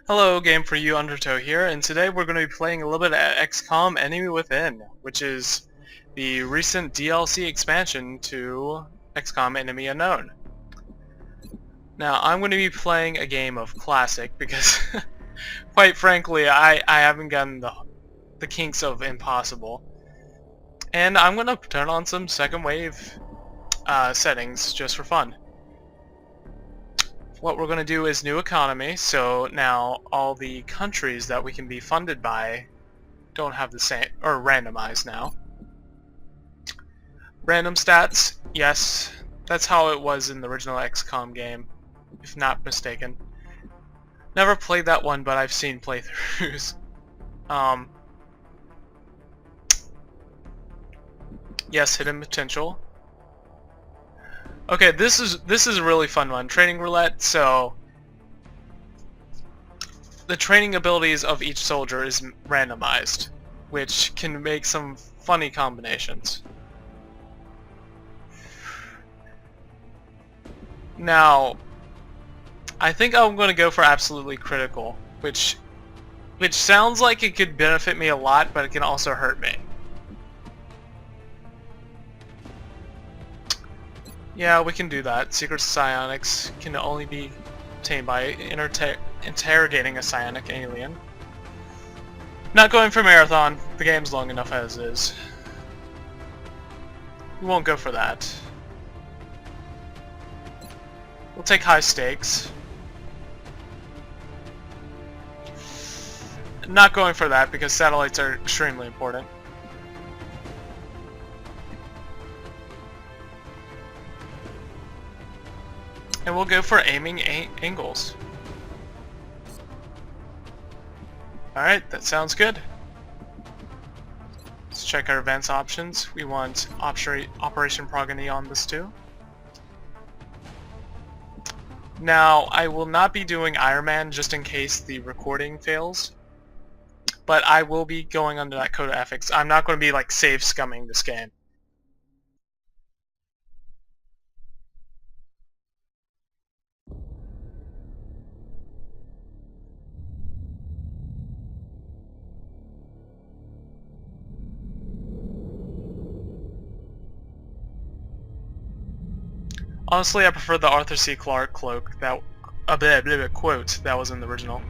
Hello, Game for You Undertow here, and today we're going to be playing a little bit of XCOM Enemy Within, which is the recent DLC expansion to XCOM Enemy Unknown. Now, I'm going to be playing a game of Classic because, quite frankly, I haven't gotten the kinks of Impossible. And I'm going to turn on some second wave settings just for fun. What we're going to do is new economy, so now all the countries that we can be funded by don't have the same, or randomized now. Random stats, yes, that's how it was in the original XCOM game, if not mistaken. Never played that one, but I've seen playthroughs. Yes, hidden potential. Okay, this is a really fun one. Training roulette, so the training abilities of each soldier is randomized, which can make some funny combinations. Now, I think I'm going to go for absolutely critical, which sounds like it could benefit me a lot, but it can also hurt me. Yeah, we can do that. Secret psionics can only be obtained by interrogating a psionic alien. Not going for marathon. The game's long enough as is. We won't go for that. We'll take high stakes. Not going for that because satellites are extremely important. And we'll go for aiming angles. Alright, that sounds good. Let's check our advanced options. We want Operation Progeny on this too. Now, I will not be doing Iron Man just in case the recording fails. But I will be going under that code of ethics. I'm not going to be like save scumming this game. Honestly, I prefer the Arthur C. Clarke quote that was in the original.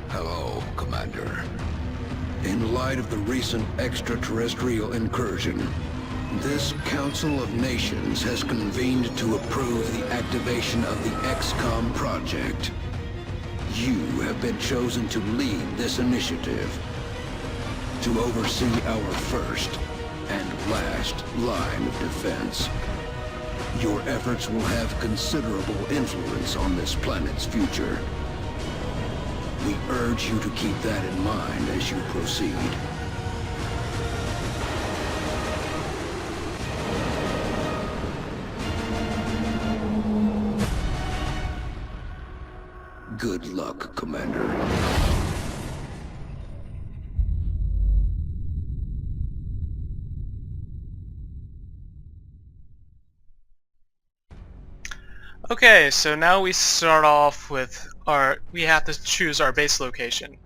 Hello, Commander. In light of the recent extraterrestrial incursion, this Council of Nations has convened to approve the activation of the XCOM project. You have been chosen to lead this initiative, to oversee our first and last line of defense. Your efforts will have considerable influence on this planet's future. We urge you to keep that in mind as you proceed. Good luck, Commander. Okay, so now we start off with we have to choose our base location.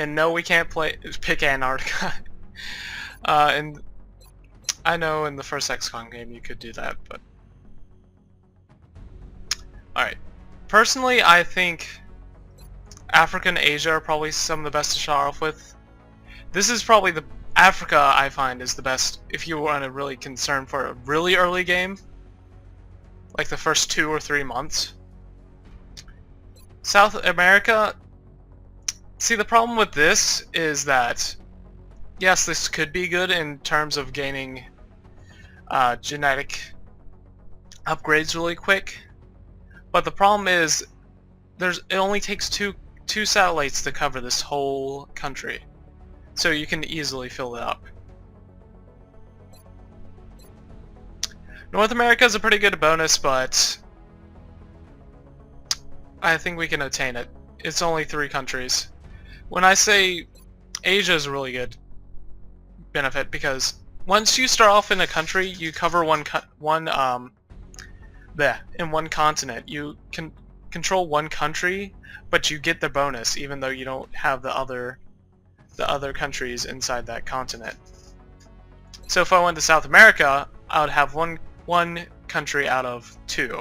And no, we can't pick Antarctica. And I know in the first XCOM game you could do that, but... Alright. Personally, I think Africa and Asia are probably some of the best to start off with. This is probably the... Africa, I find, is the best if you want to really concern for a really early game. Like the first 2 or 3 months. South America... See, the problem with this is that... Yes, this could be good in terms of gaining genetic upgrades really quick. But the problem is, it only takes two satellites to cover this whole country. So you can easily fill it up. North America is a pretty good bonus, but I think we can attain it. It's only 3 countries. When I say Asia is a really good benefit, because once you start off in a country, you cover one continent. You can control one country, but you get the bonus even though you don't have the other countries inside that continent. So if I went to South America, I would have one country out of 2.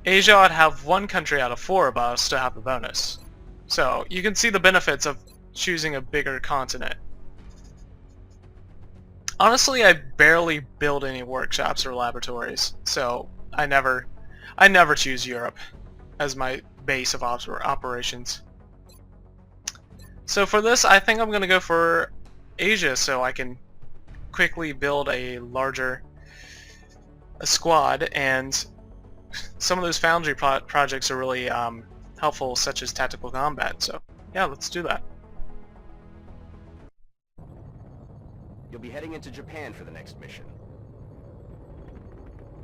Asia, I'd have 1 country out of 4, but I'll still have the bonus. So you can see the benefits of choosing a bigger continent. Honestly, I barely build any workshops or laboratories, so I never choose Europe as my base of operations. So for this, I think I'm going to go for Asia, so I can quickly build a larger squad, and some of those foundry projects are really helpful, such as tactical combat. So yeah, let's do that. You'll be heading into Japan for the next mission.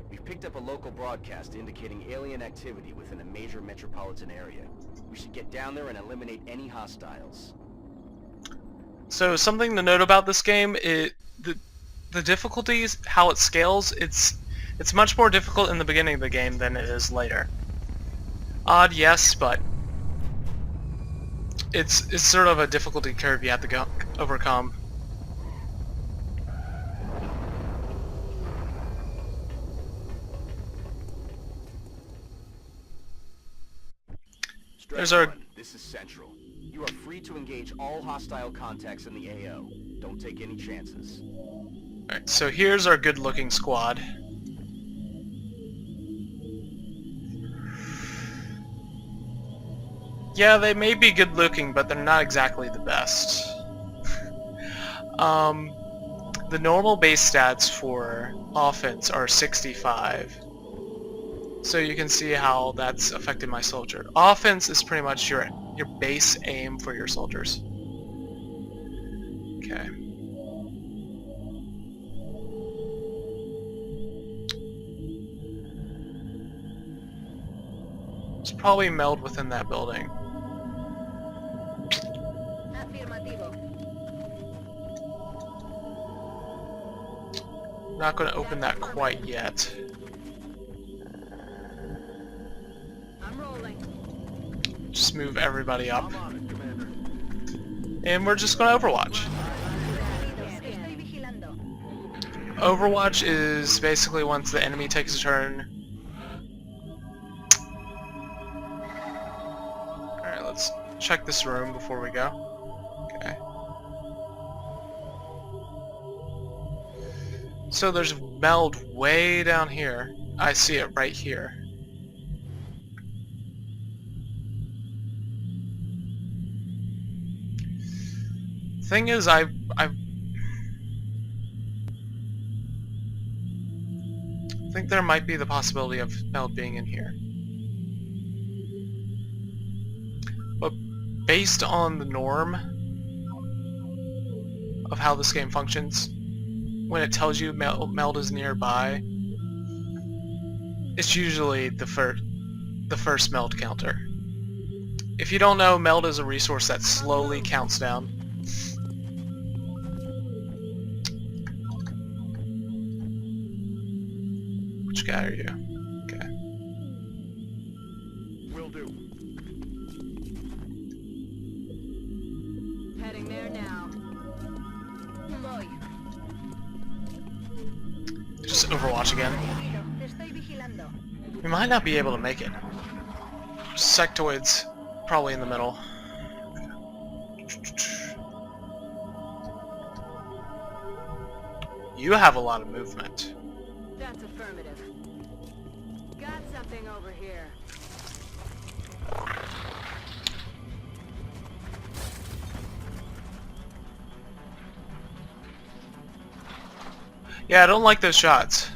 We've picked up a local broadcast indicating alien activity within a major metropolitan area. We should get down there and eliminate any hostiles. So something to note about this game is the difficulties, how it scales. It's much more difficult in the beginning of the game than it is later. Odd, yes, but it's sort of a difficulty curve you have to overcome. There's our... This is Central. You are free to engage all hostile contacts in the AO. Don't take any chances. Alright, so here's our good-looking squad. Yeah, they may be good-looking, but they're not exactly the best. The normal base stats for offense are 65. So you can see how that's affected my soldier. Offense is pretty much your base aim for your soldiers. Okay. It's probably meld within that building. Not going to open that quite yet. Just move everybody up. And we're just going to Overwatch. Overwatch is basically once the enemy takes a turn. Alright, let's check this room before we go. Okay. So there's meld way down here. I see it right here. Thing is, I think there might be the possibility of meld being in here. But based on the norm of how this game functions, when it tells you meld is nearby, it's usually the first meld counter. If you don't know, meld is a resource that slowly counts down. Which guy are you? Okay. Will do. Heading there now. Voy. Just Overwatch again. Te estoy vigilando. We might not be able to make it. Sectoids probably in the middle. You have a lot of movement. That's affirmative. Got something over here. Yeah, I don't like those shots.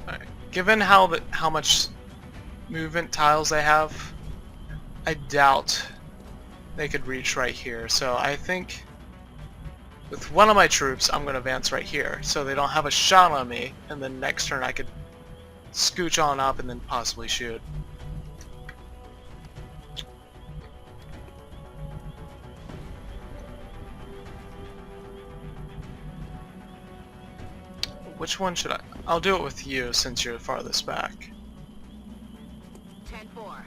Alright. Given how much movement tiles they have, I doubt they could reach right here. So I think with one of my troops, I'm going to advance right here, so they don't have a shot on me, and then next turn I could scooch on up and then possibly shoot. Which one should I? I'll do it with you since you're farthest back. 10-4.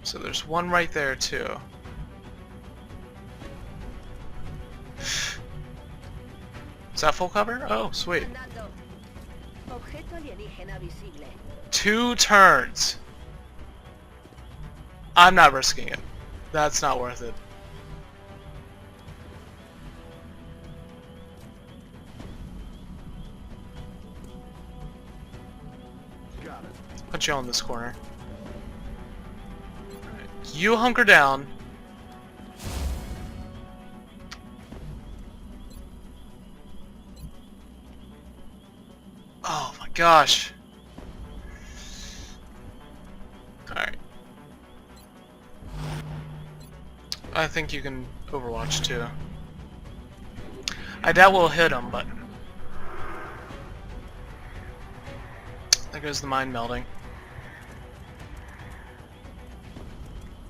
So there's one right there too. Is that full cover? Oh, sweet. Andando. Objeto alienígena visible. 2 turns. I'm not risking it. That's not worth it. Got it. Put you on this corner. Alright, you hunker down. Oh my gosh. Alright. I think you can Overwatch too. I doubt we'll hit him, but there goes the mind melding.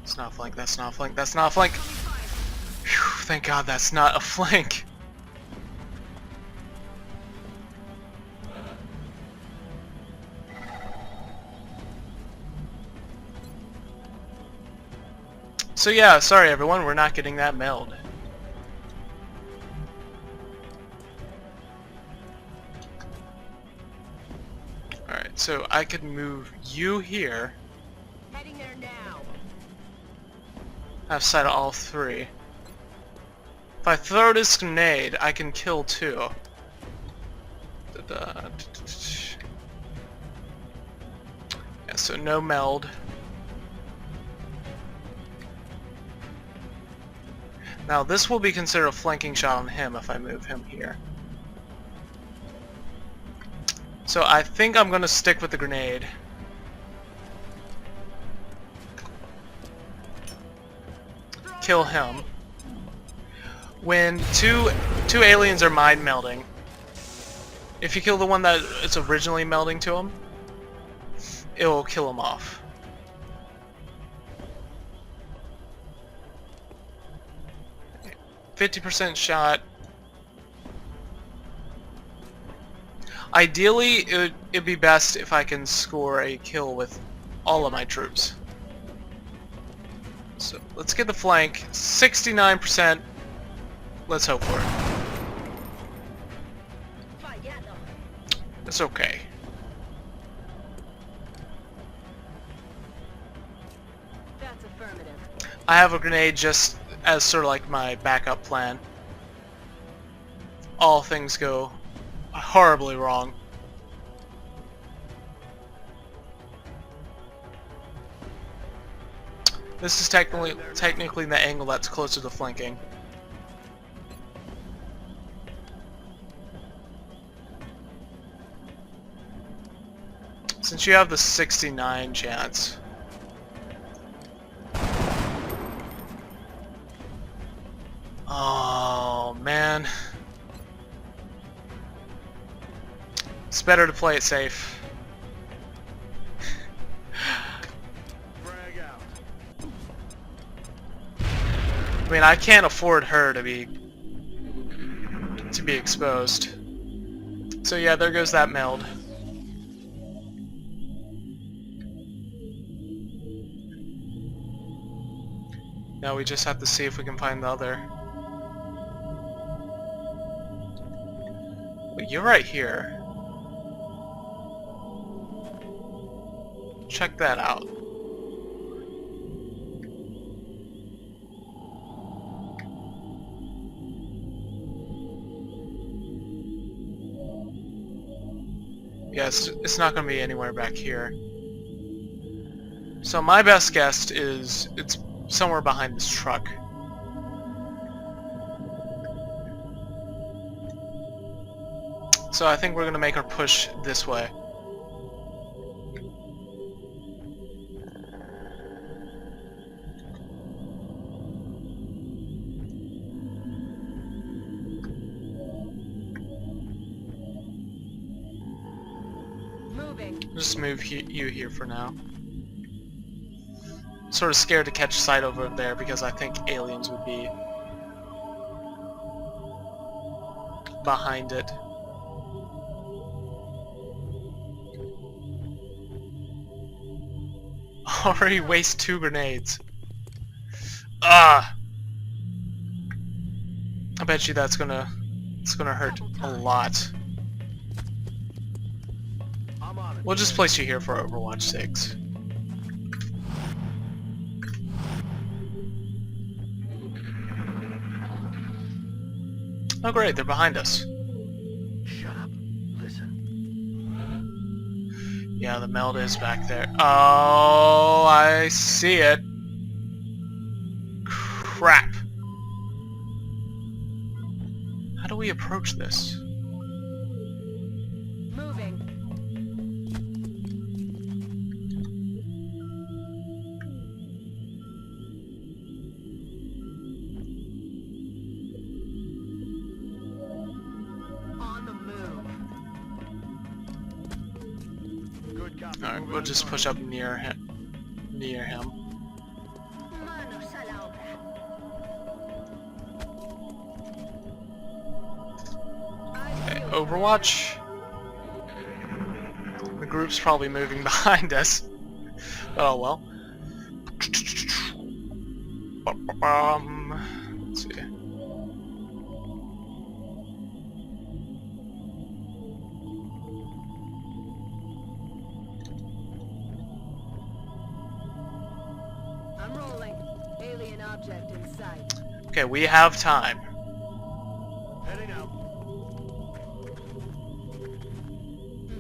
That's not a flank, that's not a flank, that's not a flank! Phew, thank God that's not a flank! So yeah, sorry everyone, we're not getting that meld. Alright, so I could move you here. Heading there now. Have sight of all 3. If I throw this grenade, I can kill 2. Yeah, so no meld. Now this will be considered a flanking shot on him if I move him here. So I think I'm gonna stick with the grenade. Kill him. When two aliens are mind melding, if you kill the one that it's originally melding to him, it will kill him off. %, shot. Ideally, it'd be best if I can score a kill with all of my troops. So let's get the flank. 69%. Let's hope for it. That's okay. That's affirmative. I have a grenade just as sort of like my backup plan. All things go horribly wrong. This is technically the angle that's closer to flanking. Since you have the 69 chance. Oh man. It's better to play it safe. Frag out. I mean, I can't afford her to be exposed. So yeah, there goes that meld. Now we just have to see if we can find the other. Wait, you're right here. Check that out. Yes, it's not going to be anywhere back here. So my best guess is it's somewhere behind this truck. So I think we're going to make her push this way. Just move you here for now. Sort of scared to catch sight over there because I think aliens would be behind it. Already waste 2 grenades. Ah! I bet you it's gonna hurt a lot. We'll just place you here for Overwatch 6. Oh great, they're behind us. Shut up. Listen. Yeah, the meld is back there. Oh, I see it. Crap. How do we approach this? Moving. Alright, we'll just push up near him. Manos a la obra. Okay, Overwatch. The group's probably moving behind us. Oh well. Let's see. I'm rolling. Alien object in sight. Okay, we have time. Heading out.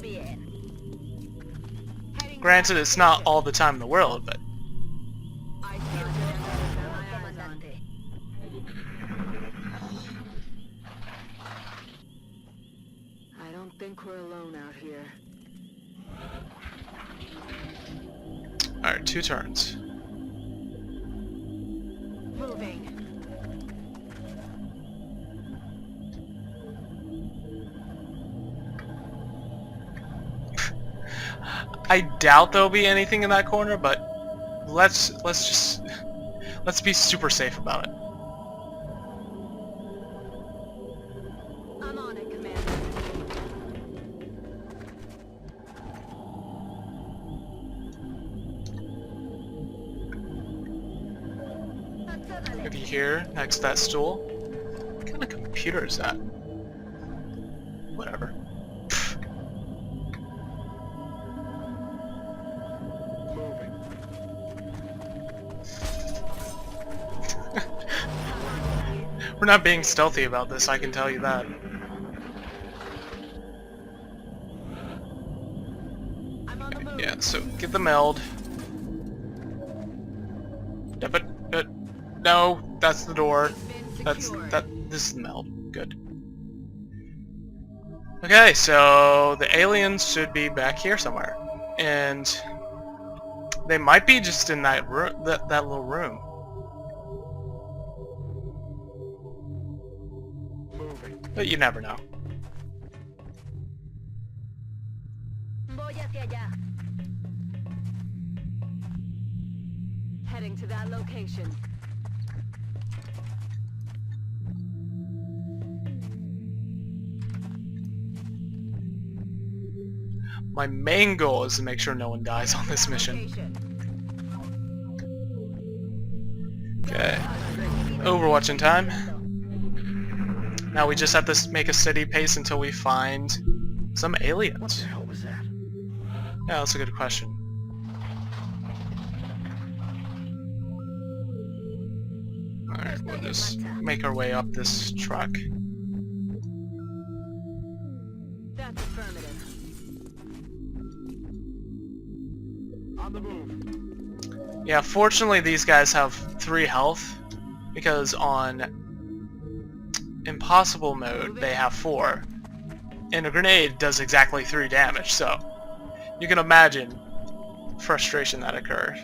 Bien. Heading Granted, it's not all the time in the world, but I see it. Comandante. I don't think we're alone out here. alright, 2 turns. Moving. I doubt there'll be anything in that corner, but let's be super safe about it. I'm on it, Commander. Maybe here, next to that stool. What kind of computer is that? Whatever. Moving. We're not being stealthy about this, I can tell you that. I'm on the move. Yeah, so get the meld. Yeah, but no, that's the door. This is the meld. Good. Okay, so the aliens should be back here somewhere, and they might be just in that room, that little room. Moving. But you never know. Voy hacia allá. Heading to that location. My main goal is to make sure no one dies on this mission. Okay. Overwatch in time. Now we just have to make a steady pace until we find some aliens. What the hell was that? Yeah, that's a good question. Alright, we'll just make our way up this truck. That's affirmative. On the move. Yeah, fortunately these guys have 3 health, because on impossible mode they have 4. And a grenade does exactly 3 damage, so you can imagine frustration that occurs.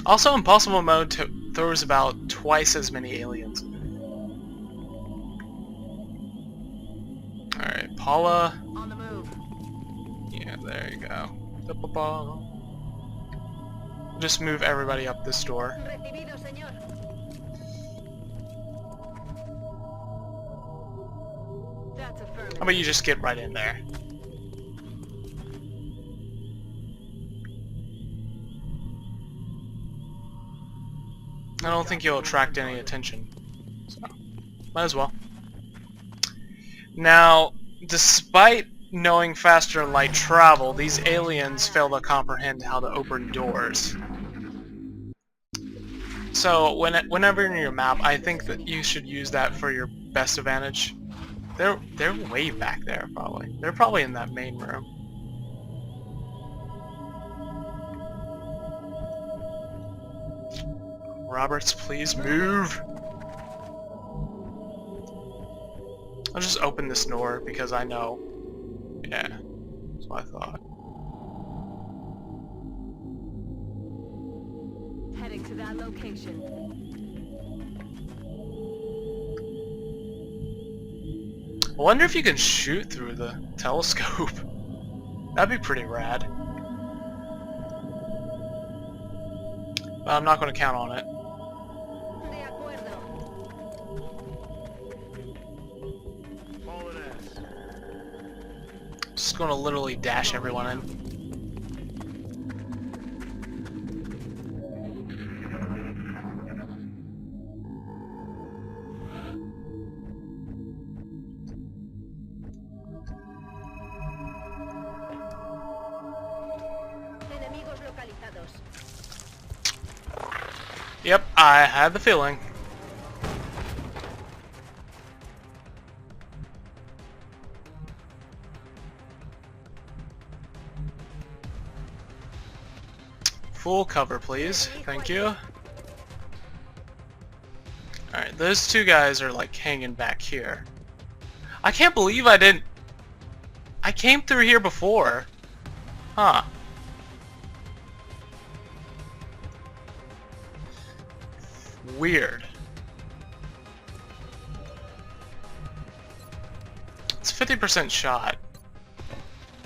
Also, impossible mode throws about twice as many aliens. Alright, Paula. On the move. Yeah, there you go. Just move everybody up this door. Recibido, señor. That's affirmative. How about you just get right in there? I don't think you'll attract any attention, so might as well. Now, despite knowing faster and light travel, these aliens fail to comprehend how to open doors. So whenever in your map, I think that you should use that for your best advantage. They're way back there, probably. They're probably in that main room. Roberts, please move. I'll just open this door because I know. Yeah, that's what I thought. Heading to that location. I wonder if you can shoot through the telescope. That'd be pretty rad. But I'm not going to count on it. De acuerdo. Follow this. Just going to literally dash everyone in. Enemigos localizados. Yep, I had the feeling. Full cover, please. Thank you. Alright, those 2 guys are like hanging back here. I can't believe I didn't... I came through here before. Huh. Weird. It's 50% shot,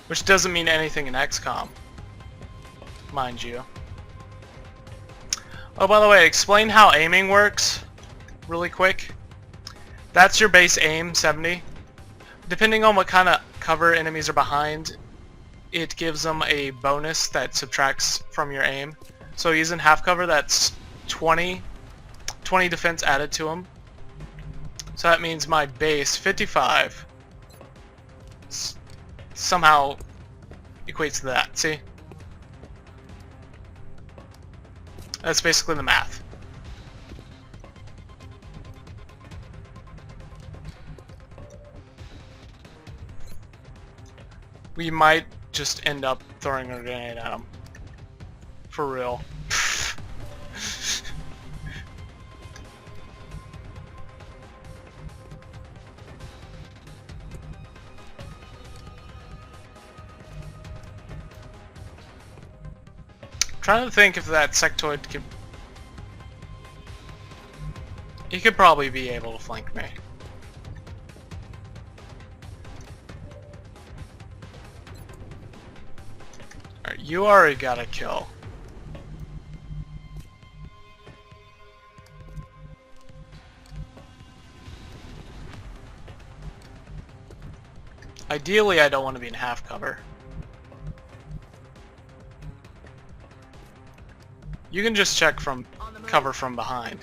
which doesn't mean anything in XCOM, mind you. Oh, by the way, explain how aiming works really quick. That's your base aim, 70. Depending on what kind of cover enemies are behind, it gives them a bonus that subtracts from your aim. So using half cover, that's 20 defense added to them. So that means my base, 55, somehow equates to that, see? That's basically the math. We might just end up throwing a grenade at them. For real. Trying to think if that sectoid could... He could probably be able to flank me. Alright, you already got a kill. Ideally, I don't want to be in half cover. You can just check from cover from behind.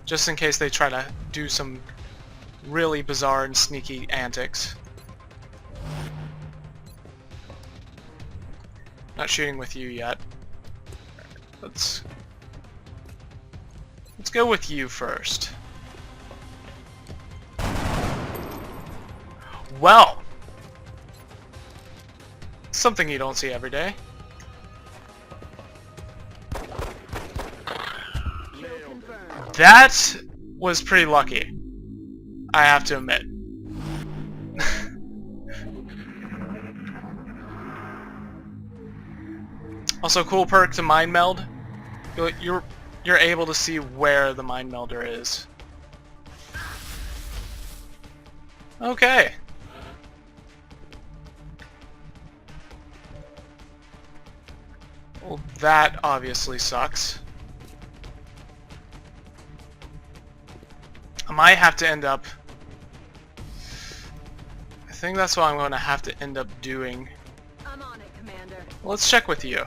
Just in case they try to do some really bizarre and sneaky antics. Not shooting with you yet. Let's go with you first. Well, something you don't see every day. That was pretty lucky, I have to admit. Also, cool perk to mind meld. You're able to see where the mind melder is. Okay. Well, that obviously sucks. I might have to end up... I think that's what I'm going to have to end up doing. I'm on it, Commander. Let's check with you.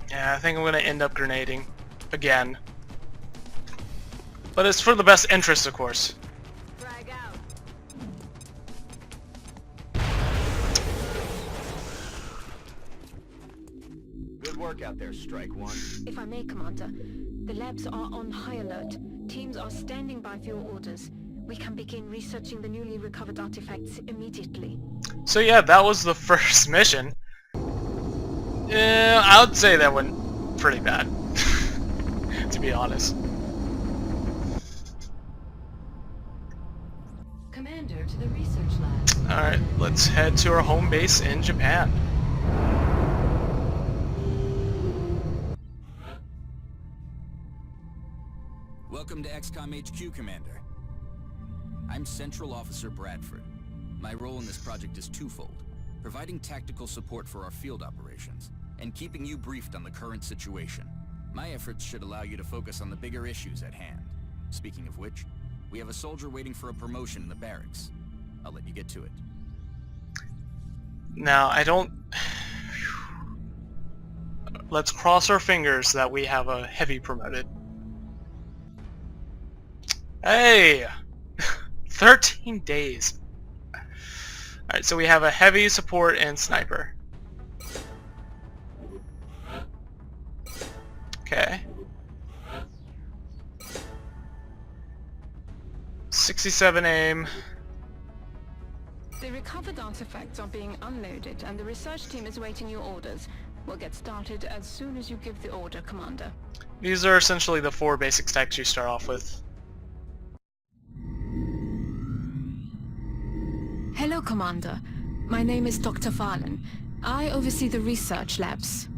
Yeah, I think I'm going to end up grenading. Again. But it's for the best interest, of course. Frag out. Good work out there, Strike One. If I may, Commander, the labs are on high alert. Teams are standing by for your orders. We can begin researching the newly recovered artifacts immediately. So yeah, that was the first mission. Yeah, I would say that went pretty bad, to be honest. Commander to the research lab. Alright, let's head to our home base in Japan. Welcome to XCOM HQ, Commander. I'm Central Officer Bradford. My role in this project is twofold: providing tactical support for our field operations, and keeping you briefed on the current situation. My efforts should allow you to focus on the bigger issues at hand. Speaking of which, we have a soldier waiting for a promotion in the barracks. I'll let you get to it. Now, I don't... Let's cross our fingers that we have a heavy promoted. Hey! 13 days. Alright, so we have a heavy, support, and sniper. Okay. 67 aim. The recovered artifacts are being unloaded, and the research team is waiting your orders. We'll get started as soon as you give the order, Commander. These are essentially the 4 basic stacks you start off with. Hello, Commander. My name is Dr. Valen. I oversee the research labs.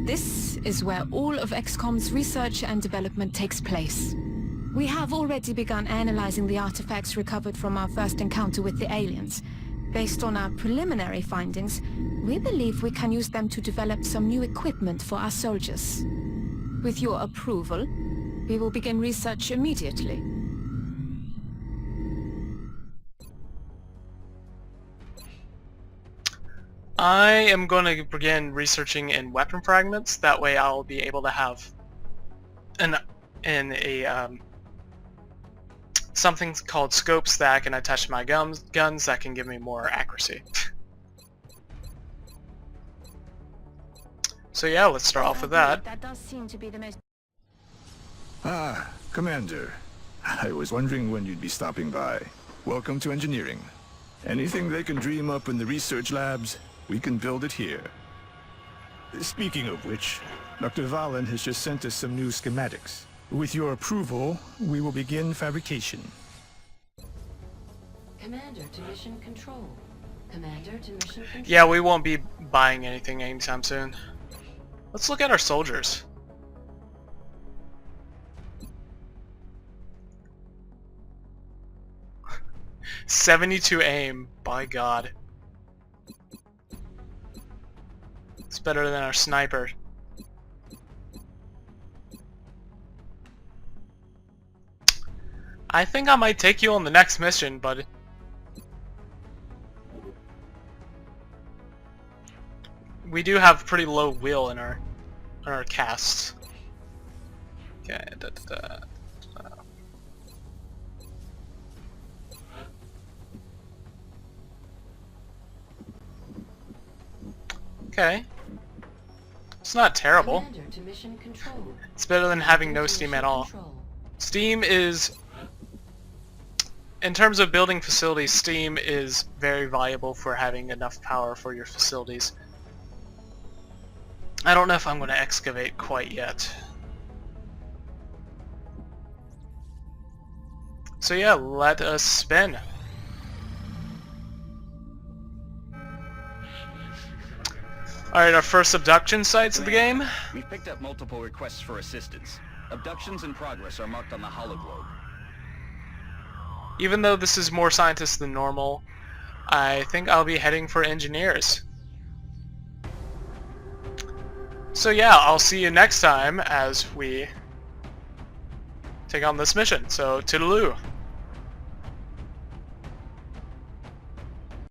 This is where all of XCOM's research and development takes place. We have already begun analyzing the artifacts recovered from our first encounter with the aliens. Based on our preliminary findings, we believe we can use them to develop some new equipment for our soldiers. With your approval, we will begin research immediately. I am going to begin researching in weapon fragments. That way I'll be able to have something called scope stack and attach to my guns that can give me more accuracy. So yeah, let's start off with that. That does seem to be the most... Ah, Commander. I was wondering when you'd be stopping by. Welcome to engineering. Anything they can dream up in the research labs, we can build it here. Speaking of which, Dr. Valen has just sent us some new schematics. With your approval, we will begin fabrication. Commander to mission control. Commander to mission control. Yeah, we won't be buying anything anytime soon. Let's look at our soldiers. .72 aim, by God. It's better than our sniper. I think I might take you on the next mission, bud. We do have pretty low will in our cast. Okay. Okay. It's not terrible. Commander to mission control. It's better than having no Commander to steam mission at all. control. Steam is... In terms of building facilities, steam is very valuable for having enough power for your facilities. I don't know if I'm going to excavate quite yet. So yeah, let us spin. Alright, our first abduction sites of the game. We've picked up multiple requests for assistance. Abductions in progress are marked on the hologlobe. Even though this is more scientists than normal, I think I'll be heading for engineers. So yeah, I'll see you next time as we take on this mission. So, toodaloo.